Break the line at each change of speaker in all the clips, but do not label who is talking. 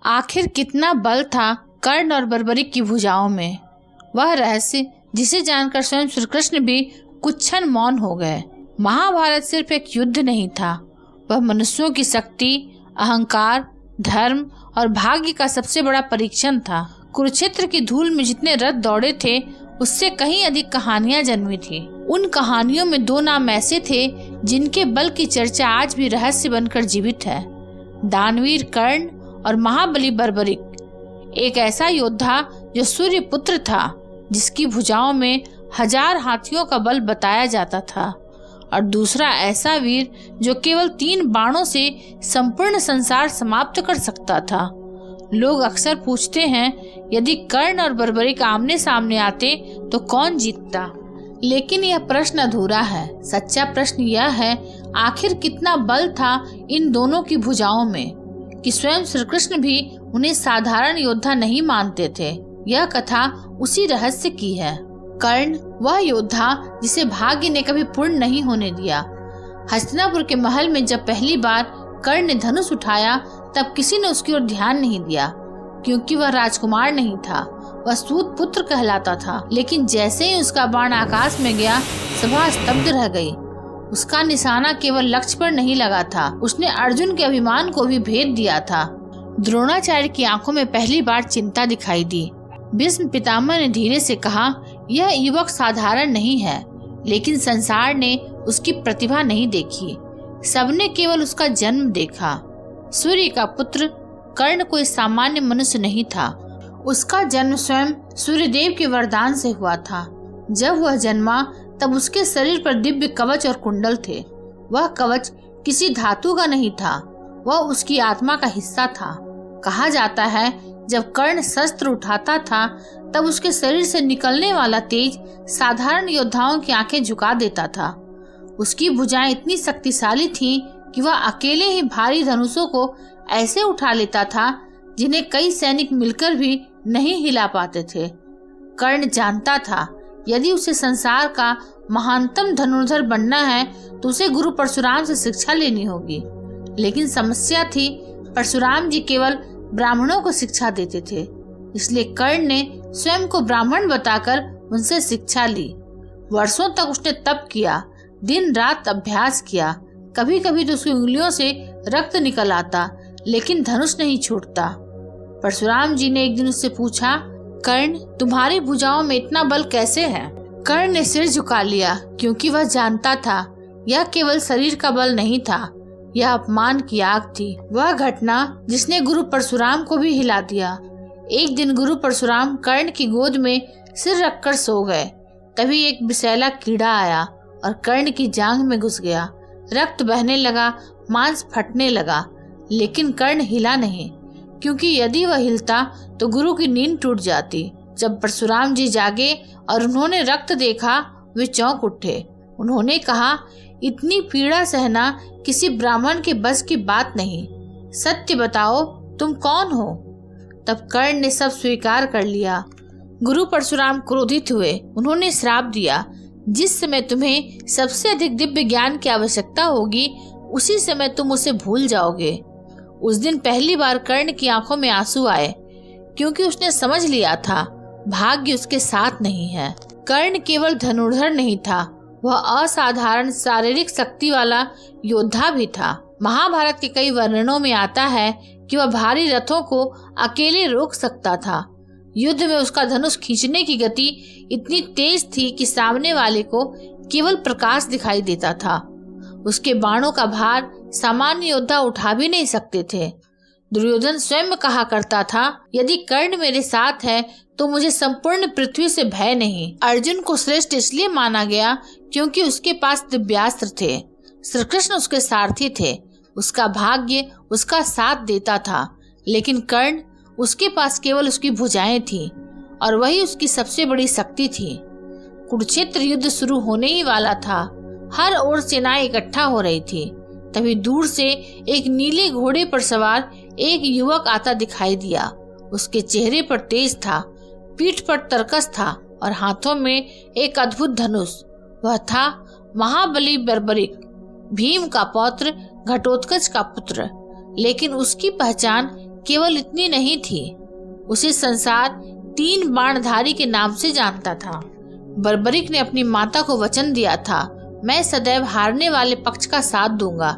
आखिर कितना बल था कर्ण और बर्बरीक की भुजाओं में, वह रहस्य जिसे जानकर स्वयं श्री कृष्ण भी कुछ क्षण मौन हो गए। महाभारत सिर्फ एक युद्ध नहीं था, वह मनुष्यों की शक्ति, अहंकार, धर्म और भाग्य का सबसे बड़ा परीक्षण था। कुरुक्षेत्र की धूल में जितने रथ दौड़े थे उससे कहीं अधिक कहानियां जन्मी थी। उन कहानियों में दो नाम ऐसे थे जिनके बल की चर्चा आज भी रहस्य बनकर जीवित है, दानवीर कर्ण और महाबली बर्बरीक। एक ऐसा योद्धा जो सूर्य पुत्र था, जिसकी भुजाओं में 1000 हाथियों का बल बताया जाता था, और दूसरा ऐसा वीर जो केवल 3 बाणों से संपूर्ण संसार समाप्त कर सकता था। लोग अक्सर पूछते हैं, यदि कर्ण और बर्बरीक आमने सामने आते तो कौन जीतता? लेकिन यह प्रश्न अधूरा है। सच्चा प्रश्न यह है, आखिर कितना बल था इन दोनों की भुजाओं में कि स्वयं श्री कृष्ण भी उन्हें साधारण योद्धा नहीं मानते थे। यह कथा उसी रहस्य की है। कर्ण वह योद्धा जिसे भाग्य ने कभी पूर्ण नहीं होने दिया। हस्तिनापुर के महल में जब पहली बार कर्ण ने धनुष उठाया तब किसी ने उसकी ओर ध्यान नहीं दिया, क्योंकि वह राजकुमार नहीं था, वह सूत पुत्र कहलाता था। लेकिन जैसे ही उसका बाण आकाश में गया, सभा स्तब्ध रह गई। उसका निशाना केवल लक्ष्य पर नहीं लगा था, उसने अर्जुन के अभिमान को भी भेद दिया था। द्रोणाचार्य की आंखों में पहली बार चिंता दिखाई दी। भीष्म पितामह ने धीरे से कहा, यह युवक साधारण नहीं है, लेकिन संसार ने उसकी प्रतिभा नहीं देखी, सबने केवल उसका जन्म देखा। सूर्य का पुत्र कर्ण कोई सामान्य मनुष्य नहीं था। उसका जन्म स्वयं सूर्यदेव के वरदान से हुआ था। जब वह जन्मा तब उसके शरीर पर दिव्य कवच और कुंडल थे। वह कवच किसी धातु का नहीं था, वह उसकी आत्मा का हिस्सा था। कहा जाता है, जब कर्ण शस्त्र उठाता था तब उसके शरीर से निकलने वाला तेज साधारण योद्धाओं की आंखें झुका देता था। उसकी भुजाएं इतनी शक्तिशाली थीं कि वह अकेले ही भारी धनुषों को ऐसे उठा लेता था जिन्हें कई सैनिक मिलकर भी नहीं हिला पाते थे। कर्ण जानता था, यदि उसे संसार का महानतम धनुर्धर बनना है तो उसे गुरु परशुराम से शिक्षा लेनी होगी। लेकिन समस्या थी, परशुराम जी केवल ब्राह्मणों को शिक्षा देते थे, इसलिए कर्ण ने स्वयं को ब्राह्मण बताकर उनसे शिक्षा ली। वर्षों तक उसने तप किया, दिन रात अभ्यास किया। कभी कभी तो उसकी उंगलियों से रक्त निकल आता, लेकिन धनुष नहीं छूटता। परशुराम जी ने एक दिन उससे पूछा, कर्ण, तुम्हारी भुजाओं में इतना बल कैसे है? कर्ण ने सिर झुका लिया, क्योंकि वह जानता था यह केवल शरीर का बल नहीं था, यह अपमान की आग थी। वह घटना जिसने गुरु परशुराम को भी हिला दिया। एक दिन गुरु परशुराम कर्ण की गोद में सिर रखकर सो गए। तभी एक विषैला कीड़ा आया और कर्ण की जांघ में घुस गया। रक्त बहने लगा, मांस फटने लगा, लेकिन कर्ण हिला नहीं, क्योंकि यदि वह हिलता तो गुरु की नींद टूट जाती। जब परशुराम जी जागे और उन्होंने रक्त देखा, वे चौंक उठे। उन्होंने कहा, इतनी पीड़ा सहना किसी ब्राह्मण के बस की बात नहीं। सत्य बताओ, तुम कौन हो? तब कर्ण ने सब स्वीकार कर लिया। गुरु परशुराम क्रोधित हुए। उन्होंने श्राप दिया, जिस समय तुम्हें सबसे अधिक दिव्य ज्ञान की आवश्यकता होगी, उसी समय तुम उसे भूल जाओगे। उस दिन पहली बार कर्ण की आंखों में आंसू आए, क्योंकि उसने समझ लिया था भाग्य उसके साथ नहीं है। कर्ण केवल धनुर्धर नहीं था, वह असाधारण शारीरिक शक्ति वाला योद्धा भी था। महाभारत के कई वर्णनों में आता है कि वह भारी रथों को अकेले रोक सकता था। युद्ध में उसका धनुष खींचने की गति इतनी तेज थी कि सामने वाले को केवल प्रकाश दिखाई देता था। उसके बाणों का भार सामान्य योद्धा उठा भी नहीं सकते थे। दुर्योधन स्वयं कहा करता था, यदि कर्ण मेरे साथ है तो मुझे संपूर्ण पृथ्वी से भय नहीं। अर्जुन को श्रेष्ठ इसलिए माना गया क्योंकि उसके पास दिव्यास्त्र थे। श्री कृष्ण उसके सारथी थे, उसका भाग्य उसका साथ देता था। लेकिन कर्ण, उसके पास केवल उसकी भुजाएं थी और वही उसकी सबसे बड़ी शक्ति थी। कुरुक्षेत्र युद्ध शुरू होने ही वाला था। हर ओर सेनाएं इकट्ठा हो रही थी। तभी दूर से एक नीले घोड़े पर सवार एक युवक आता दिखाई दिया। उसके चेहरे पर तेज था, पीठ पर तरकस था और हाथों में एक अद्भुत धनुष। वह था महाबली बर्बरीक, भीम का पौत्र, घटोत्कच का पुत्र। लेकिन उसकी पहचान केवल इतनी नहीं थी, उसे संसार 3 बाणधारी के नाम से जानता था। बर्बरिक ने अपनी माता को वचन दिया था, मैं सदैव हारने वाले पक्ष का साथ दूंगा।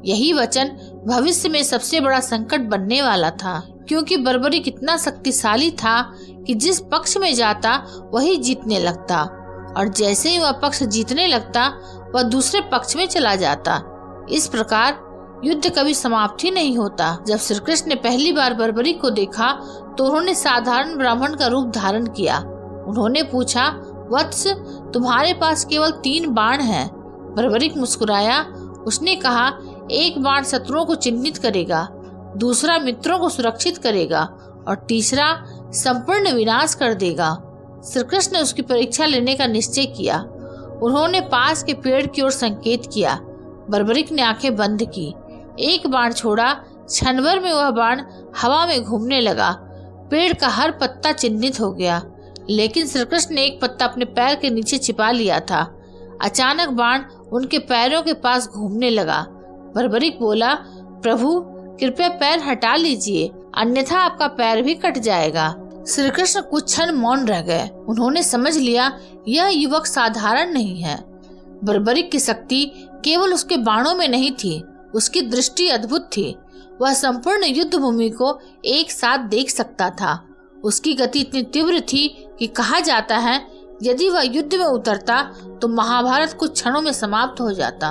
यही वचन भविष्य में सबसे बड़ा संकट बनने वाला था, क्योंकि बर्बरिक इतना शक्तिशाली था कि जिस पक्ष में जाता वही जीतने लगता, और जैसे ही वह पक्ष जीतने लगता वह दूसरे पक्ष में चला जाता। इस प्रकार युद्ध कभी समाप्त ही नहीं होता। जब श्री कृष्ण ने पहली बार बर्बरिक को देखा तो उन्होंने साधारण ब्राह्मण का रूप धारण किया। उन्होंने पूछा, वत्स, तुम्हारे पास केवल 3 बाण हैं। बर्बरिक मुस्कुराया। उसने कहा, एक बाण शत्रुओं को चिन्हित करेगा, दूसरा मित्रों को सुरक्षित करेगा और तीसरा संपूर्ण विनाश कर देगा। श्री कृष्ण ने उसकी परीक्षा लेने का निश्चय किया। उन्होंने पास के पेड़ की ओर संकेत किया। बर्बरिक ने आंखें बंद की। एक बाण छोड़ा, क्षण भर में वह बाण हवा में घूमने लगा। पेड़ का हर पत्ता चिन्हित हो गया, लेकिन श्री कृष्ण ने एक पत्ता अपने पैर के नीचे छिपा लिया था। अचानक बाण उनके पैरों के पास घूमने लगा। बर्बरिक बोला, प्रभु कृपया पैर हटा लीजिए, अन्यथा आपका पैर भी कट जाएगा। श्री कृष्ण कुछ क्षण मौन रह गए। उन्होंने समझ लिया यह युवक साधारण नहीं है। बर्बरिक की शक्ति केवल उसके बाणों में नहीं थी, उसकी दृष्टि अद्भुत थी। वह संपूर्ण युद्ध भूमि को एक साथ देख सकता था। उसकी गति इतनी तीव्र थी कि कहा जाता है यदि वह युद्ध में उतरता तो महाभारत कुछ क्षणों में समाप्त हो जाता।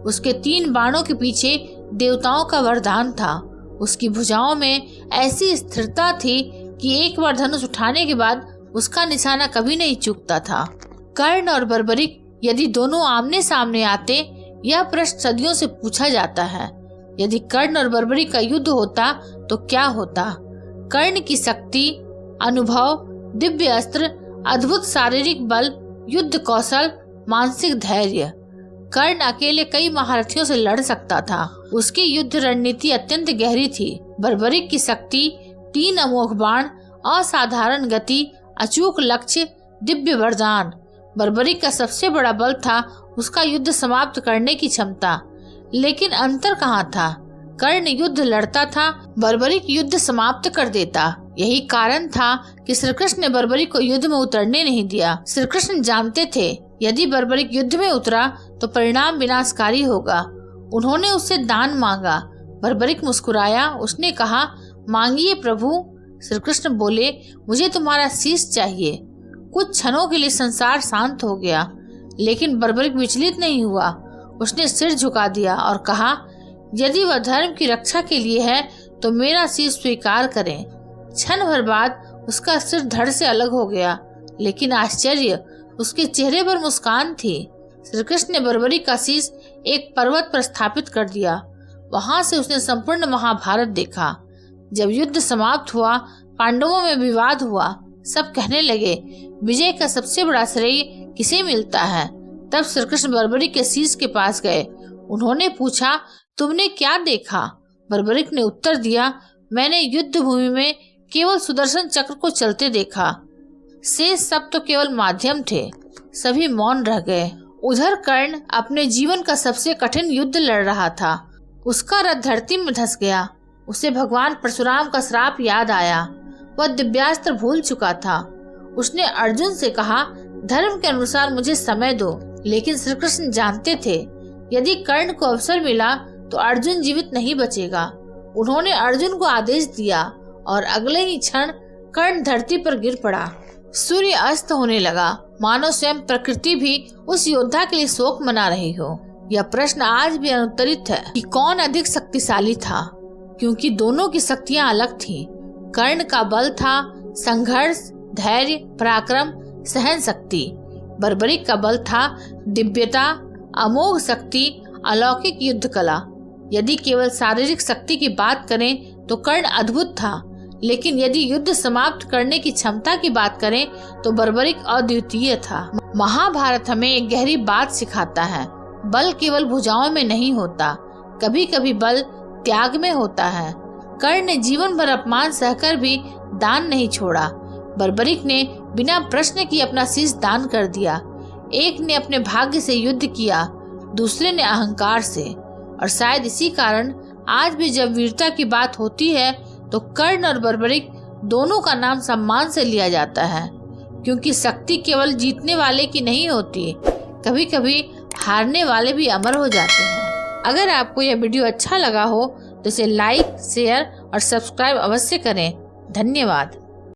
उसके 3 बाणों के पीछे देवताओं का वरदान था। उसकी भुजाओं में ऐसी स्थिरता थी कि एक बार धनुष उठाने के बाद उसका निशाना कभी नहीं चूकता था। कर्ण और बर्बरिक यदि दोनों आमने सामने आते, यह प्रश्न सदियों से पूछा जाता है। यदि कर्ण और बर्बरिक का युद्ध होता तो क्या होता? कर्ण की शक्ति, अनुभव, दिव्य अस्त्र, अद्भुत शारीरिक बल, युद्ध कौशल, मानसिक धैर्य। कर्ण अकेले कई महारथियों से लड़ सकता था। उसकी युद्ध रणनीति अत्यंत गहरी थी। बर्बरिक की शक्ति, 3 अमोघ बाण, असाधारण गति, अचूक लक्ष्य, दिव्य वरदान। बर्बरिक का सबसे बड़ा बल था उसका युद्ध समाप्त करने की क्षमता। लेकिन अंतर कहाँ था? कर्ण युद्ध लड़ता था, बर्बरिक युद्ध समाप्त कर देता। यही कारण था कि श्री कृष्ण ने बर्बरिक को युद्ध में उतरने नहीं दिया। श्री कृष्ण जानते थे यदि बर्बरिक युद्ध में उतरा तो परिणाम विनाशकारी होगा। उन्होंने उससे दान मांगा। बर्बरिक मुस्कुराया। उसने कहा, मांगिए प्रभु। श्री कृष्ण बोले, मुझे तुम्हारा शीश चाहिए। कुछ क्षणों के लिए संसार शांत हो गया, लेकिन बर्बरिक विचलित नहीं हुआ। उसने सिर झुका दिया और कहा, यदि वह धर्म की रक्षा के लिए है तो मेरा शीश स्वीकार करें। क्षण भर बाद उसका सिर धड़ से अलग हो गया, लेकिन आश्चर्य, उसके चेहरे पर मुस्कान थी। श्री कृष्ण ने बर्बरिक का शीश एक पर्वत पर स्थापित कर दिया। वहां से उसने संपूर्ण महाभारत देखा। जब युद्ध समाप्त हुआ, पांडवों में विवाद हुआ। सब कहने लगे, विजय का सबसे बड़ा श्रेय किसे मिलता है? तब श्री कृष्ण बर्बरिक के शीश के पास गए। उन्होंने पूछा, तुमने क्या देखा? बर्बरिक ने उत्तर दिया, मैंने युद्ध भूमि में केवल सुदर्शन चक्र को चलते देखा। शेष सब तो केवल माध्यम थे। सभी मौन रह गए। उधर कर्ण अपने जीवन का सबसे कठिन युद्ध लड़ रहा था। उसका रथ धरती में धंस गया। उसे भगवान परशुराम का श्राप याद आया। वह दिव्यास्त्र भूल चुका था। उसने अर्जुन से कहा, धर्म के अनुसार मुझे समय दो। लेकिन श्री कृष्ण जानते थे यदि कर्ण को अवसर मिला तो अर्जुन जीवित नहीं बचेगा। उन्होंने अर्जुन को आदेश दिया और अगले ही क्षण कर्ण धरती पर गिर पड़ा। सूर्य अस्त होने लगा, मानो स्वयं प्रकृति भी उस योद्धा के लिए शोक मना रही हो। यह प्रश्न आज भी अनुत्तरित है कि कौन अधिक शक्तिशाली था, क्योंकि दोनों की शक्तियां अलग थीं। कर्ण का बल था संघर्ष, धैर्य, पराक्रम, सहन शक्ति। बर्बरिक का बल था दिव्यता, अमोघ शक्ति, अलौकिक युद्ध कला। यदि केवल शारीरिक शक्ति की बात करें तो कर्ण अद्भुत था, लेकिन यदि युद्ध समाप्त करने की क्षमता की बात करें तो बर्बरिक अद्वितीय था। महाभारत हमें एक गहरी बात सिखाता है, बल केवल भुजाओं में नहीं होता, कभी कभी बल त्याग में होता है। कर्ण ने जीवन भर अपमान सहकर भी दान नहीं छोड़ा। बर्बरिक ने बिना प्रश्न किए अपना शीश दान कर दिया। एक ने अपने भाग्य से युद्ध किया, दूसरे ने अहंकार से। और शायद इसी कारण आज भी जब वीरता की बात होती है तो कर्ण और बर्बरिक दोनों का नाम सम्मान से लिया जाता है, क्योंकि शक्ति केवल जीतने वाले की नहीं होती, कभी कभी हारने वाले भी अमर हो जाते हैं। अगर आपको यह वीडियो अच्छा लगा हो तो इसे लाइक, शेयर और सब्सक्राइब अवश्य करें। धन्यवाद।